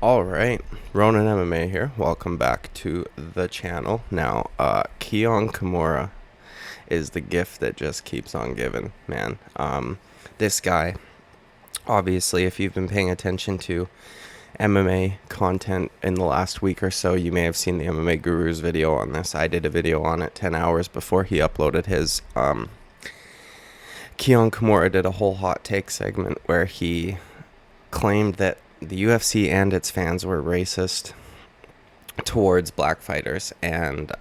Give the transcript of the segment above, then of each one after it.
All right, Ronan MMA here. Welcome back to the channel. Now, Kiiyon Kimura is the gift that just keeps on giving, man. This guy, obviously, if you've been paying attention to MMA content in the last week or so, you may have seen the MMA Guru's video on this. I did a video on it 10 hours before he uploaded his. Kiiyon Kimura did a whole hot take segment where he claimed that the UFC and its fans were racist towards black fighters, and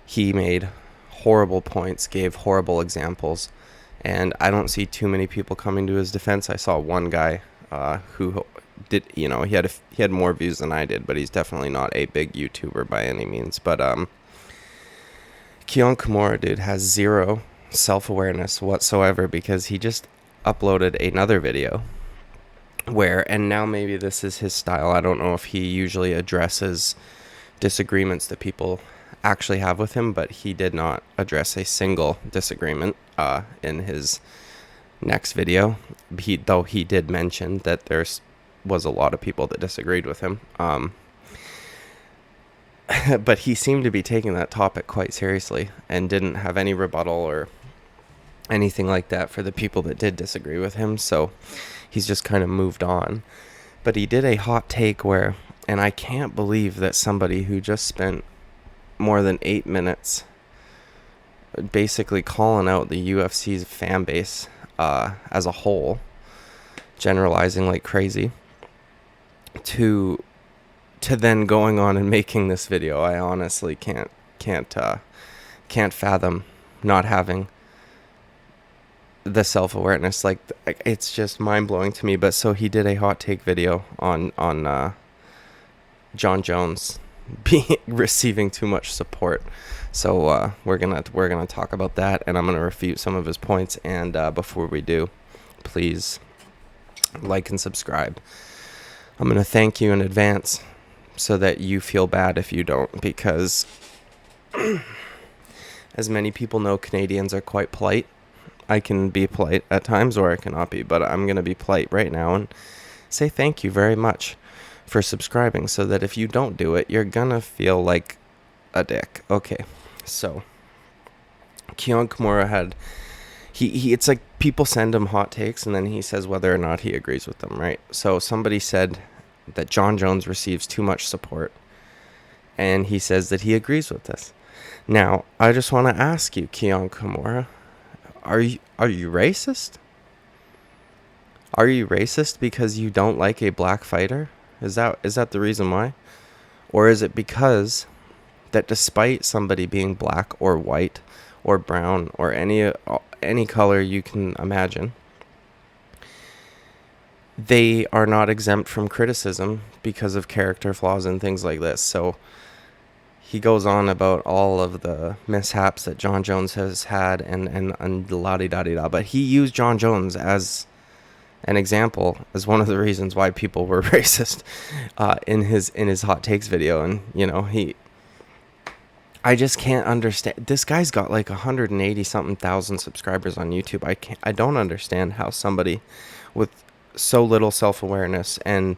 he made horrible points, gave horrible examples, and I don't see too many people coming to his defense. I saw one guy who did, he had more views than I did, but he's definitely not a big YouTuber by any means. But Kiiyon Kimura, dude, has zero self-awareness whatsoever, because he just uploaded another video where, and now maybe this is his style, I don't know if he usually addresses disagreements that people actually have with him, but he did not address a single disagreement in his next video, though he did mention that was a lot of people that disagreed with him, but he seemed to be taking that topic quite seriously and didn't have any rebuttal or anything like that for the people that did disagree with him. So he's just kind of moved on. But he did a hot take where, and I can't believe that somebody who just spent more than 8 minutes basically calling out the UFC's fan base as a whole, generalizing like crazy, to then going on and making this video. I honestly can't fathom not having the self-awareness. Like, it's just mind-blowing to me. But so he did a hot take video on Jon Jones receiving too much support. So we're gonna talk about that, and I'm gonna refute some of his points. And before we do, please like and subscribe. I'm gonna thank you in advance so that you feel bad if you don't, because as many people know, Canadians are quite polite. I can be polite at times, or I cannot be, but I'm going to be polite right now and say thank you very much for subscribing, so that if you don't do it, you're going to feel like a dick. Okay, so Kiiyon Kimura had, it's like people send him hot takes, and then he says whether or not he agrees with them, right? So somebody said that Jon Jones receives too much support, and he says that he agrees with this. Now, I just want to ask you, Kiiyon Kimura, Are you racist? Are you racist because you don't like a black fighter? Is that the reason why? Or is it because that despite somebody being black or white or brown or any color you can imagine, they are not exempt from criticism because of character flaws and things like this? So he goes on about all of the mishaps that Jon Jones has had and la-di-da-di-da. But he used Jon Jones as an example, as one of the reasons why people were racist in his hot takes video. And, I just can't understand. This guy's got like 180-something thousand subscribers on YouTube. I don't understand how somebody with so little self-awareness, and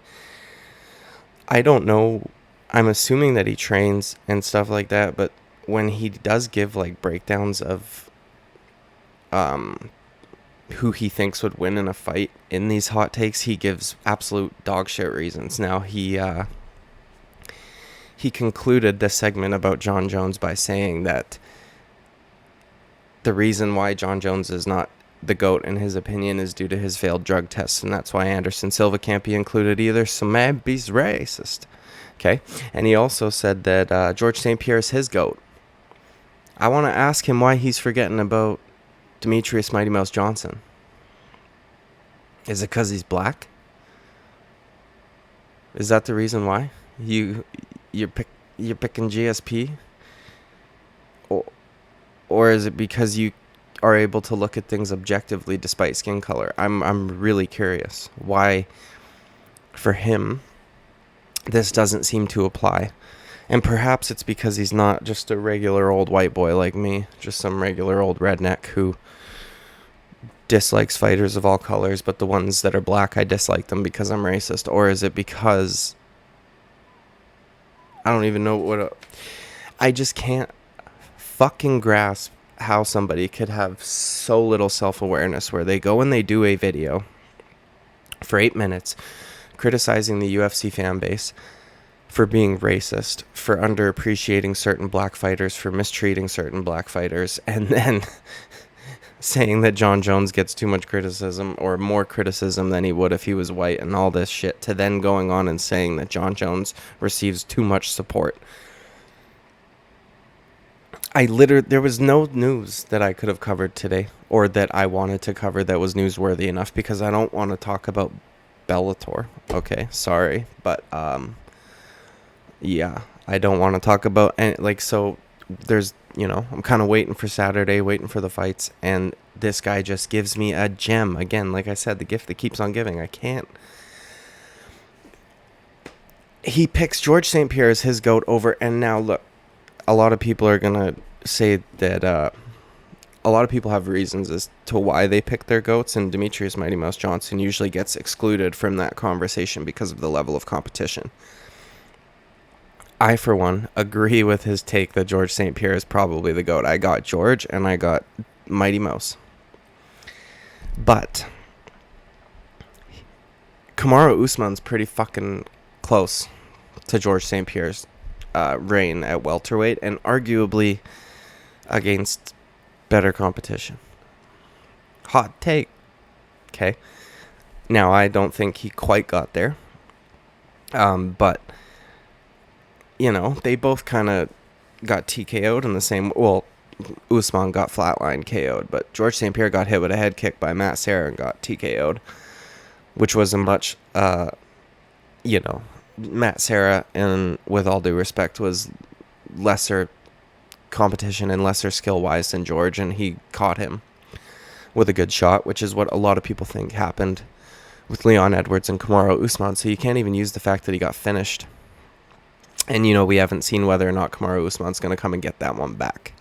I don't know, I'm assuming that he trains and stuff like that, but when he does give like breakdowns of who he thinks would win in a fight in these hot takes, he gives absolute dog shit reasons. Now he concluded this segment about Jon Jones by saying that the reason why Jon Jones is not the GOAT in his opinion is due to his failed drug tests, and that's why Anderson Silva can't be included either. So maybe he's racist. Okay, and he also said that George St. Pierre is his GOAT. I want to ask him why he's forgetting about Demetrius Mighty Mouse Johnson. Is it because he's black? Is that the reason why you're picking GSP? Or is it because you are able to look at things objectively despite skin color? I'm really curious why for him this doesn't seem to apply. And perhaps it's because he's not just a regular old white boy like me, just some regular old redneck who dislikes fighters of all colors, but the ones that are black, I dislike them because I'm racist? Or is it because I don't even know I just can't fucking grasp how somebody could have so little self-awareness where they go and they do a video for 8 minutes criticizing the UFC fan base for being racist, for underappreciating certain black fighters, for mistreating certain black fighters, and then saying that John Jones gets too much criticism or more criticism than he would if he was white and all this shit, to then going on and saying that John Jones receives too much support. There was no news that I could have covered today or that I wanted to cover that was newsworthy enough, because I don't want to talk about Bellator. Okay, sorry, but yeah, I don't want to talk about so there's, I'm kind of waiting for Saturday, waiting for the fights, and this guy just gives me a gem. Again, like I said, the gift that keeps on giving. I can't. He picks George St. Pierre as his GOAT over, and now look, a lot of people are going to say that a lot of people have reasons as to why they pick their GOATs, and Demetrius Mighty Mouse Johnson usually gets excluded from that conversation because of the level of competition. I, for one, agree with his take that George St. Pierre is probably the GOAT. I got George and I got Mighty Mouse. But Kamaru Usman's pretty fucking close to George St. Pierre's reign at welterweight, and arguably against better competition. Hot take. Okay. Now, I don't think he quite got there. But they both kind of got TKO'd in the same... Well, Usman got flatline KO'd, but George St. Pierre got hit with a head kick by Matt Serra and got TKO'd, which was a much, Matt Serra, and with all due respect, was lesser competition and lesser skill-wise than George, and he caught him with a good shot, which is what a lot of people think happened with Leon Edwards and Kamaru Usman, so you can't even use the fact that he got finished. And, we haven't seen whether or not Kamaru Usman's going to come and get that one back.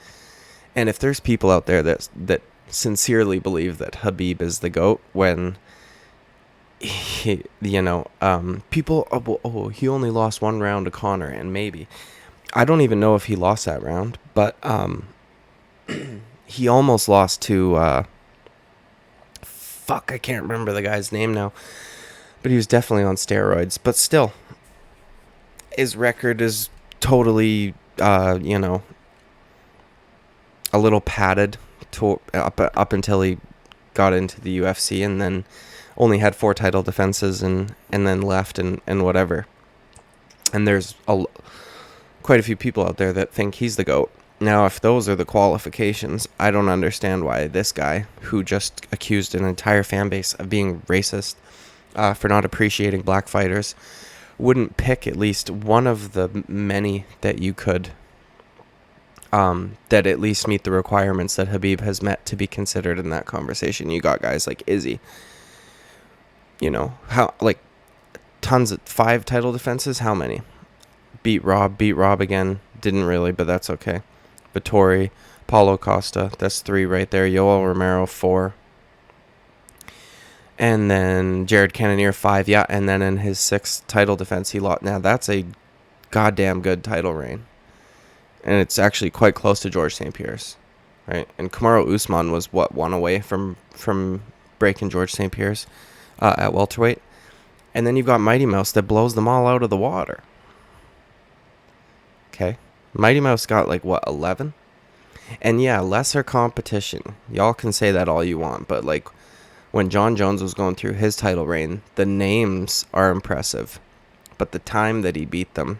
And if there's people out there that sincerely believe that Khabib is the GOAT, when he, people, he only lost one round to Conor, and maybe. I don't even know if he lost that round, but he almost lost to, I can't remember the guy's name now, but he was definitely on steroids, but still. His record is totally, a little padded up until he got into the UFC, and then only had 4 title defenses and then left and whatever. And there's quite a few people out there that think he's the GOAT. Now, if those are the qualifications, I don't understand why this guy, who just accused an entire fan base of being racist for not appreciating black fighters, wouldn't pick at least one of the many that you could, that at least meet the requirements that Khabib has met to be considered in that conversation. You got guys like Izzy, tons of 5 title defenses. How many? Beat Rob again. Didn't really, but that's okay. Vittori, Paulo Costa, that's 3 right there. Yoel Romero, 4. And then Jared Cannonier, 5, yeah. And then in his 6th title defense, he lost. Now, that's a goddamn good title reign. And it's actually quite close to George St. Pierre's, right? And Kamaru Usman was, 1 away from breaking George St. Pierre's at welterweight. And then you've got Mighty Mouse that blows them all out of the water. Okay? Mighty Mouse got, 11? And yeah, lesser competition. Y'all can say that all you want, but, when John Jones was going through his title reign, the names are impressive, but the time that he beat them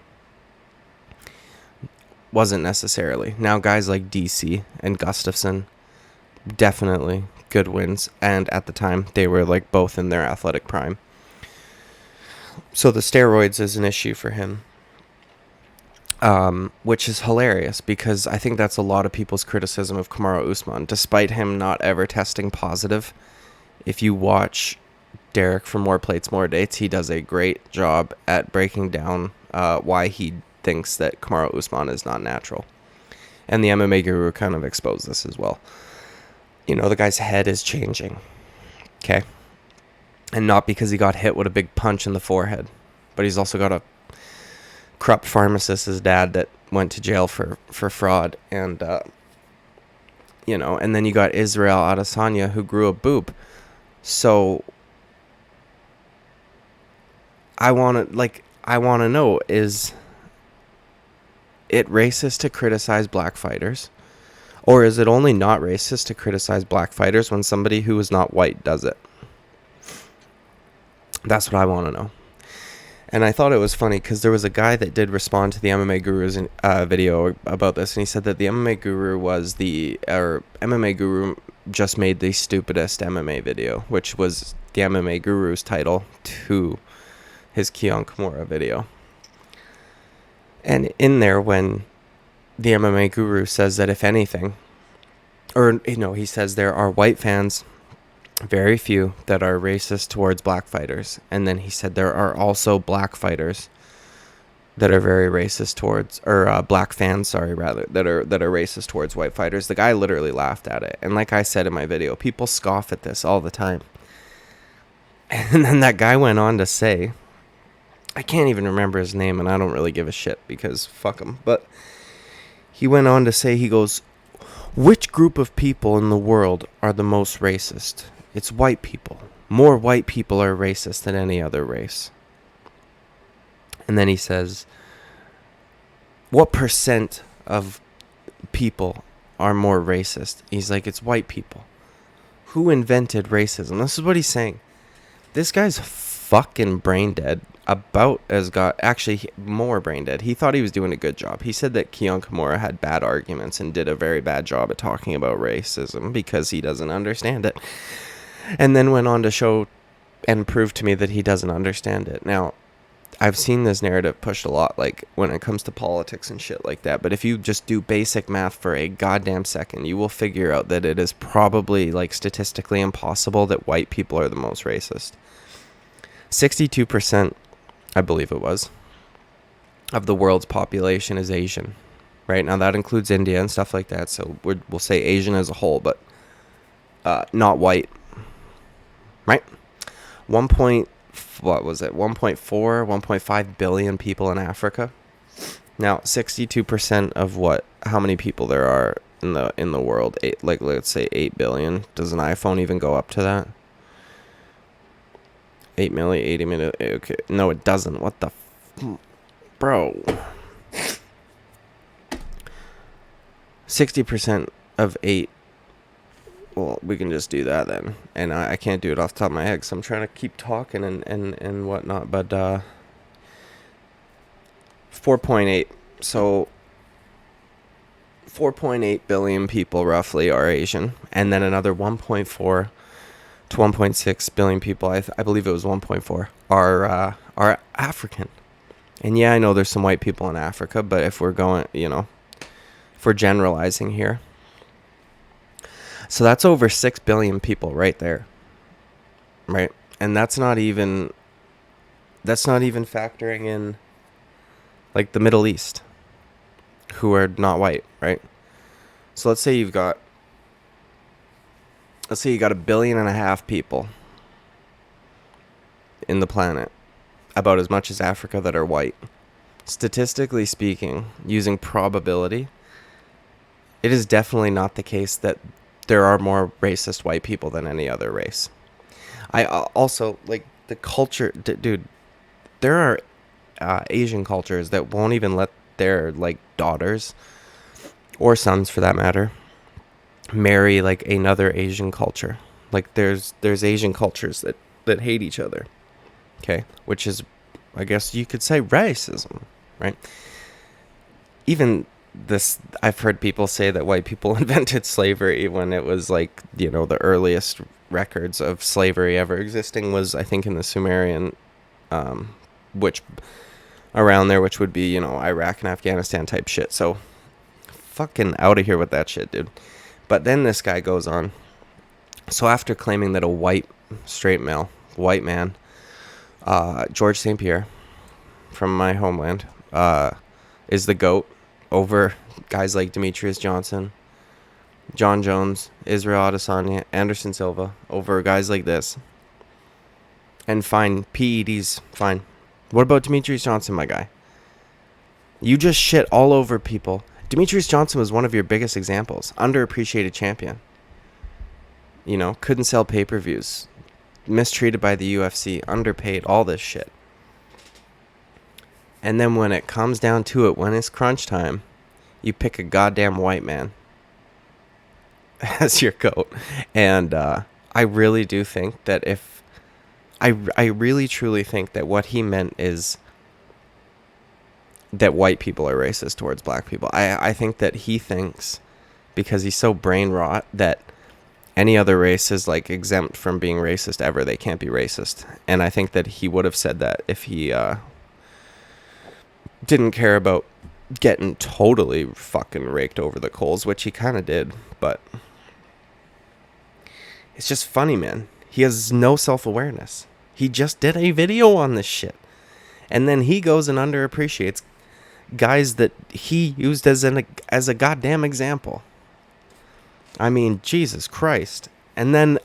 wasn't necessarily. Now, guys like DC and Gustafsson, definitely good wins, and at the time, they were both in their athletic prime. So the steroids is an issue for him, which is hilarious, because I think that's a lot of people's criticism of Kamaru Usman, despite him not ever testing positive. If you watch Derek from More Plates, More Dates, he does a great job at breaking down why he thinks that Kamaru Usman is not natural. And the MMA Guru kind of exposed this as well. The guy's head is changing. Okay. And not because he got hit with a big punch in the forehead, but he's also got a corrupt pharmacist's dad that went to jail for fraud. And, and then you got Israel Adesanya, who grew a boob. So I want to know, is it racist to criticize black fighters? Or is it only not racist to criticize black fighters when somebody who is not white does it? That's what I want to know. And I thought it was funny because there was a guy that did respond to the MMA Guru's video about this, and he said that the MMA Guru MMA Guru just made the stupidest MMA video, which was the MMA Guru's title to his Kiiyon Kimura video. And in there, when the MMA Guru says that if anything, he says there are white fans, very few, that are racist towards black fighters. And then he said there are also black fighters that are very racist towards, or black fans, sorry, rather, that are racist towards white fighters. The guy literally laughed at it. And like I said in my video, people scoff at this all the time. And then that guy went on to say, I can't even remember his name, and I don't really give a shit because fuck him. But he went on to say, he goes, which group of people in the world are the most racist? It's white people. More white people are racist than any other race. And then he says, what percent of people are more racist? He's like, it's white people. Who invented racism? This is what he's saying. This guy's fucking brain dead. More brain dead. He thought he was doing a good job. He said that Kiiyon Kimura had bad arguments and did a very bad job at talking about racism because he doesn't understand it. And then went on to show and prove to me that he doesn't understand it. Now, I've seen this narrative pushed a lot, like, when it comes to politics and shit like that. But if you just do basic math for a goddamn second, you will figure out that it is probably, like, statistically impossible that white people are the most racist. 62%, I believe it was, of the world's population is Asian. Right? Now, that includes India and stuff like that. So we'll say Asian as a whole, but not white. Right? 1.5 billion people in Africa. Now, 62% of how many people there are in the world? Let's say 8 billion. Does an iPhone even go up to that? 8 million, 80 million. Okay, no, it doesn't. What the, bro? 60% of 8. Well, we can just do that then. And I can't do it off the top of my head, so I'm trying to keep talking and whatnot. But 4.8. So 4.8 billion people roughly are Asian. And then another 1.4 to 1.6 billion people, I believe it was 1.4, are African. And yeah, I know there's some white people in Africa, but if we're going, if we're generalizing here. So that's over 6 billion people right there. Right? And that's not even factoring in, like, the Middle East, who are not white, right? So let's say you got 1.5 billion people in the planet, about as much as Africa, that are white. Statistically speaking, using probability, it is definitely not the case that there are more racist white people than any other race. I also, like, the culture, dude, there are Asian cultures that won't even let their, like, daughters, or sons for that matter, marry, like, another Asian culture. Like, there's Asian cultures that hate each other, okay? Which is, I guess you could say, racism, right? Even this, I've heard people say that white people invented slavery when it was, like, the earliest records of slavery ever existing was, I think, in the Sumerian, which around there, which would be, Iraq and Afghanistan type shit. So fucking out of here with that shit, dude. But then this guy goes on. So after claiming that a white man, George St. Pierre from my homeland, is the GOAT over guys like Demetrius Johnson, John Jones, Israel Adesanya, Anderson Silva over guys like this. And fine, PEDs, fine. What about Demetrius Johnson, my guy? You just shit all over people. Demetrius Johnson was one of your biggest examples. Underappreciated champion. You know, couldn't sell pay-per-views. Mistreated by the UFC. Underpaid. All this shit. And then when it comes down to it, when it's crunch time, you pick a goddamn white man as your GOAT. And I really do think that if... I really truly think that what he meant is that white people are racist towards black people. I think that he thinks, because he's so brain rot, that any other race is like exempt from being racist ever. They can't be racist. And I think that he would have said that if he didn't care about getting totally fucking raked over the coals, which he kind of did. But it's just funny, man. He has no self-awareness. He just did a video on this shit. And then he goes and underappreciates guys that he used as a goddamn example. I mean, Jesus Christ. And then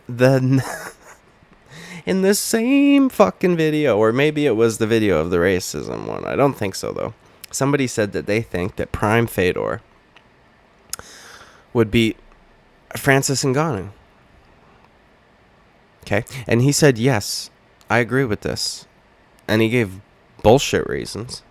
in the same fucking video, or maybe it was the video of the racism one. I don't think so, though. Somebody said that they think that Prime Fedor would beat Francis Ngannou. Okay? And he said, yes, I agree with this. And he gave bullshit reasons.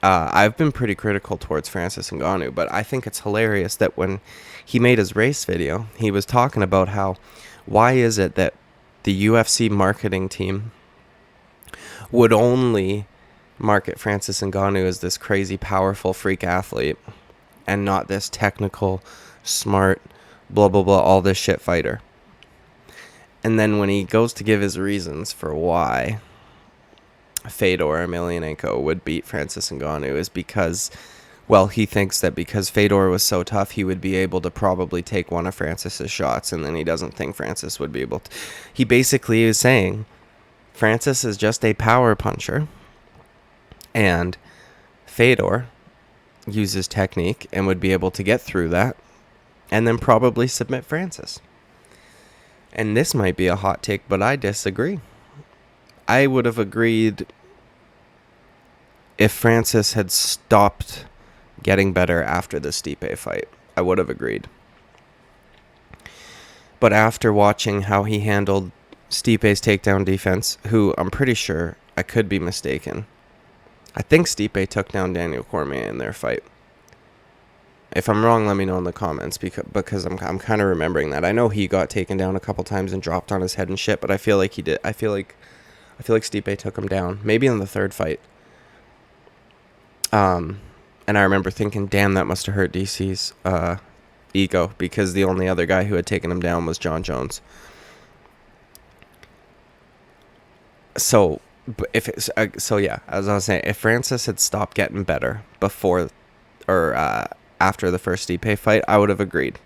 I've been pretty critical towards Francis Ngannou, but I think it's hilarious that when he made his race video, he was talking about how, why is it that the UFC marketing team would only market Francis Ngannou as this crazy, powerful freak athlete and not this technical, smart, blah, blah, blah, all this shit fighter. And then when he goes to give his reasons for why Fedor Emelianenko would beat Francis Ngannou is because, well, he thinks that because Fedor was so tough, he would be able to probably take one of Francis's shots, and then he doesn't think Francis would be able to. He basically is saying Francis is just a power puncher, and Fedor uses technique and would be able to get through that, and then probably submit Francis. And this might be a hot take, but I disagree. I would have agreed if Francis had stopped getting better after the Stipe fight. I would have agreed. But after watching how he handled Stipe's takedown defense, who I'm pretty sure, I could be mistaken, I think Stipe took down Daniel Cormier in their fight. If I'm wrong, let me know in the comments, because I'm kind of remembering that. I know he got taken down a couple times and dropped on his head and shit, but I feel like he did. I feel like Stipe took him down, maybe in the third fight. And I remember thinking, damn, that must have hurt DC's ego, because the only other guy who had taken him down was John Jones. So, yeah, as I was saying, if Francis had stopped getting better before or after the first Stipe fight, I would have agreed.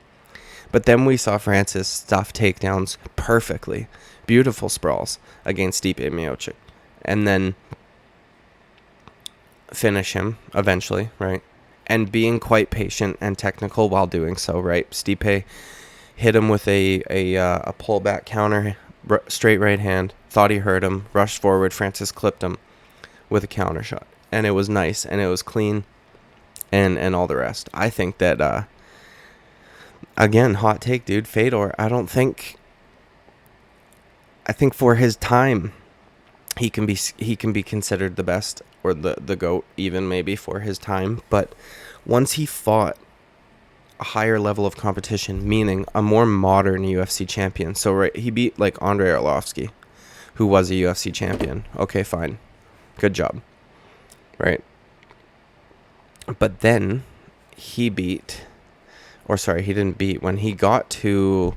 But then we saw Francis stuff takedowns perfectly. Beautiful sprawls against Stipe Miocic. And then finish him eventually, right? And being quite patient and technical while doing so, right? Stipe hit him with a pullback counter, straight right hand. Thought he hurt him, rushed forward. Francis clipped him with a counter shot. And it was nice, and it was clean, and all the rest. I think that, again, hot take, dude, Fedor, I think for his time, he can be considered the best, or the GOAT even, maybe, for his time. But once he fought a higher level of competition, meaning a more modern UFC champion. So right, he beat like Andrei Arlovsky, who was a UFC champion. Okay, fine. Good job. Right. But then he didn't beat, when he got to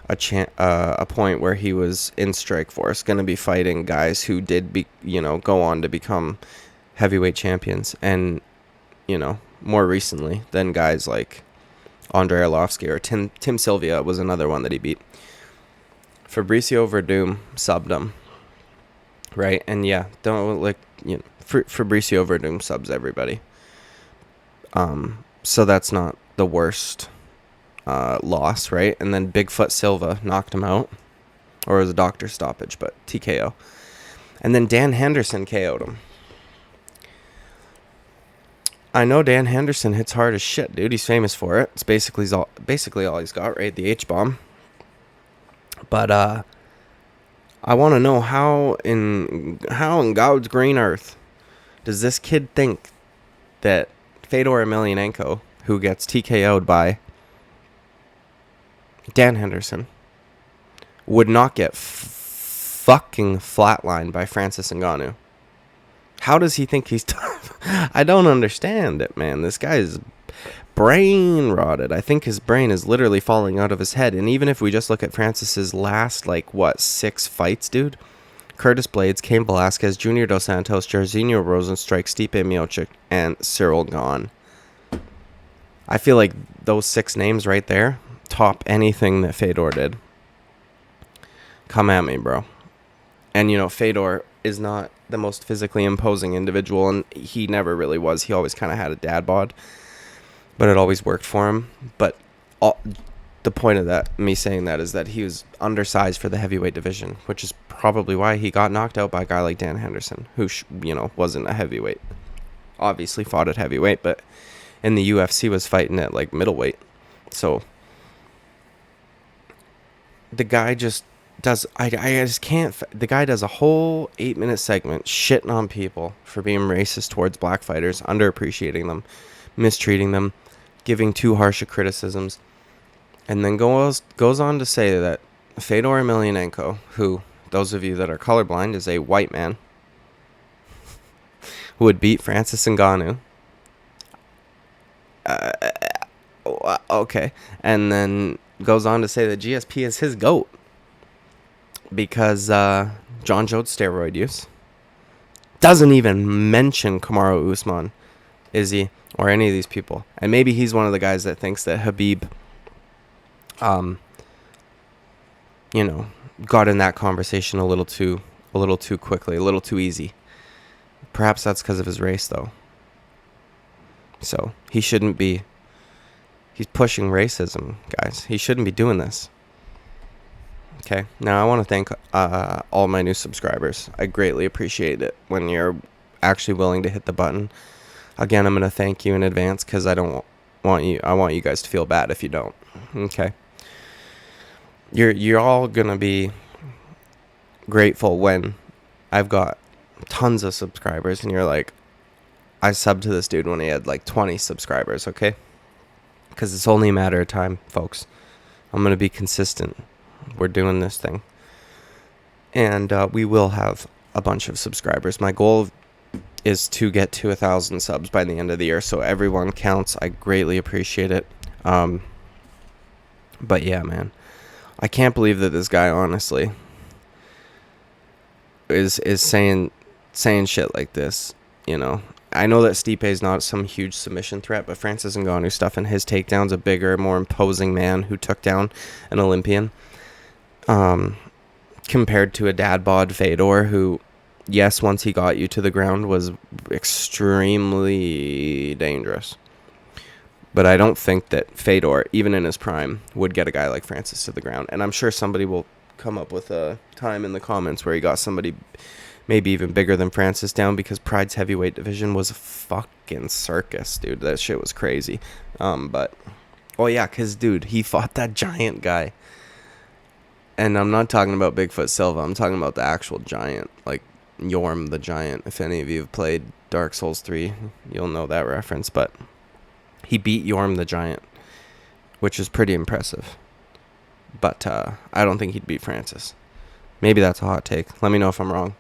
a point where he was in Strikeforce, going to be fighting guys who did go on to become heavyweight champions, and more recently than guys like Andrei Arlovsky or Tim Sylvia was another one that he beat. Fabricio Verdum subbed him, right? And yeah, Fabricio Verdum subs everybody. So that's not the worst loss, right? And then Bigfoot Silva knocked him out. Or it was a doctor stoppage, but TKO. And then Dan Henderson KO'd him. I know Dan Henderson hits hard as shit, dude. He's famous for it. It's basically all he's got, right? The H-bomb. But I want to know how in God's green earth does this kid think that Fedor Emelianenko, who gets TKO'd by Dan Henderson, would not get fucking flatlined by Francis Ngannou? How does he think he's tough? I don't understand it, man. This guy is brain rotted. I think his brain is literally falling out of his head. And even if we just look at Francis's last, 6 fights, dude. Curtis Blades, Cain Velasquez, Junior Dos Santos, Jairzinho Rozenstruik, Stipe Miocic, and Cyril Gane. I feel like those 6 names right there top anything that Fedor did. Come at me, bro. And, Fedor is not the most physically imposing individual, and he never really was. He always kind of had a dad bod, but it always worked for him. But the point of me saying that is that he was undersized for the heavyweight division, which is probably why he got knocked out by a guy like Dan Henderson, who, wasn't a heavyweight. Obviously fought at heavyweight, but in the UFC was fighting at, middleweight. So the guy just does, I just can't, the guy does a whole 8-minute segment shitting on people for being racist towards black fighters, underappreciating them, mistreating them, giving too harsh of criticisms, and then goes on to say that Fedor Emelianenko, who, those of you that are colorblind, is a white man, who would beat Francis Ngannou. Okay. And then goes on to say that GSP is his GOAT because John Jones steroid use. Doesn't even mention Kamaru Usman, Izzy, or any of these people. And maybe he's one of the guys that thinks that Habib, got in that conversation a little too quickly, a little too easy. Perhaps that's because of his race, though. So he shouldn't be. He's pushing racism, guys. He shouldn't be doing this. Okay. Now I want to thank all my new subscribers. I greatly appreciate it when you're actually willing to hit the button. Again, I'm going to thank you in advance because I want you guys to feel bad if you don't. Okay. You're all going to be grateful when I've got tons of subscribers and you're like, I subbed to this dude when he had 20 subscribers, okay? Because it's only a matter of time, folks. I'm going to be consistent. We're doing this thing. And we will have a bunch of subscribers. My goal is to get to 1,000 subs by the end of the year, so everyone counts. I greatly appreciate it. But yeah, man. I can't believe that this guy, honestly, is saying shit like this, I know that Stipe is not some huge submission threat, but Francis Ngannou stuff and his takedowns, a bigger, more imposing man who took down an Olympian, compared to a dad bod Fedor, who, yes, once he got you to the ground, was extremely dangerous. But I don't think that Fedor, even in his prime, would get a guy like Francis to the ground. And I'm sure somebody will come up with a time in the comments where he got somebody maybe even bigger than Francis down, because Pride's heavyweight division was a fucking circus, dude. That shit was crazy. But, oh yeah, because, dude, he fought that giant guy. And I'm not talking about Bigfoot Silva. I'm talking about the actual giant, like Yorm the Giant. If any of you have played Dark Souls 3, you'll know that reference. But he beat Yorm the Giant, which is pretty impressive. But I don't think he'd beat Francis. Maybe that's a hot take. Let me know if I'm wrong.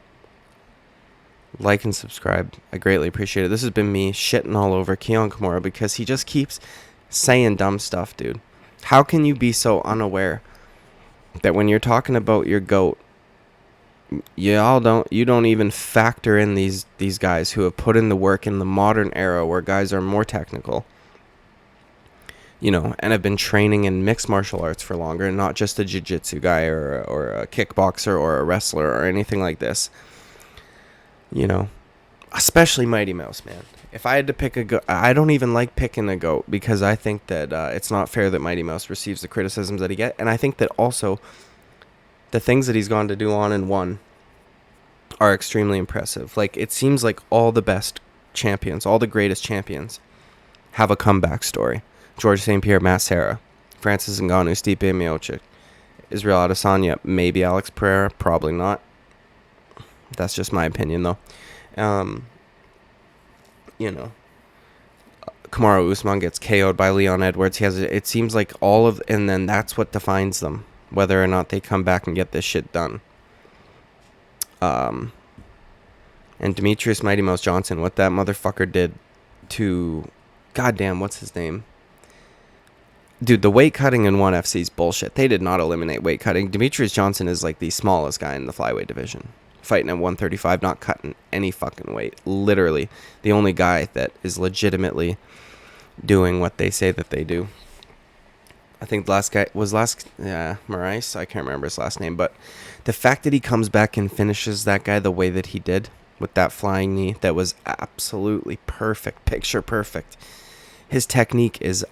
Like and subscribe. I greatly appreciate it. This has been me shitting all over Kiiyon Kimura because he just keeps saying dumb stuff, dude. How can you be so unaware that when you're talking about your GOAT, you don't even factor in these guys who have put in the work in the modern era where guys are more technical, and have been training in mixed martial arts for longer, and not just a jiu-jitsu guy or a kickboxer or a wrestler or anything like this. especially Mighty Mouse, man. If I had to pick a goat, I don't even like picking a goat because I think that it's not fair that Mighty Mouse receives the criticisms that he gets, and I think that also the things that he's gone to do on and won are extremely impressive. Like, it seems like all the best champions, all the greatest champions, have a comeback story. George St. Pierre, Matt Serra, Francis Ngannou, Stipe Miocic, Israel Adesanya, maybe Alex Pereira, probably not. That's just my opinion, though. You know, Kamaru Usman gets KO'd by Leon Edwards. It seems like all of, and then that's what defines them, whether or not they come back and get this shit done. And Demetrius Mighty Mouse Johnson, what that motherfucker did to, goddamn, what's his name? Dude, the weight cutting in 1FC is bullshit. They did not eliminate weight cutting. Demetrius Johnson is like the smallest guy in the flyweight division. Fighting at 135, not cutting any fucking weight. Literally, the only guy that is legitimately doing what they say that they do. I think the last guy was Maurice. I can't remember his last name, but the fact that he comes back and finishes that guy the way that he did with that flying knee, that was absolutely perfect, picture perfect. His technique is,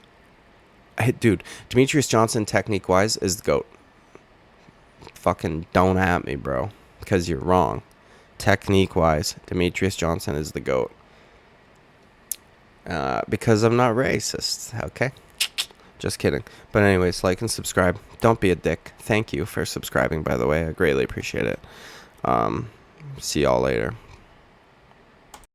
dude, Demetrius Johnson technique wise is the GOAT. Fucking don't at me, bro, because you're wrong. Technique wise, Demetrius Johnson is the GOAT. Because I'm not racist, okay? Just kidding. But anyways, like and subscribe. Don't be a dick. Thank you for subscribing, by the way. I greatly appreciate it. See y'all later.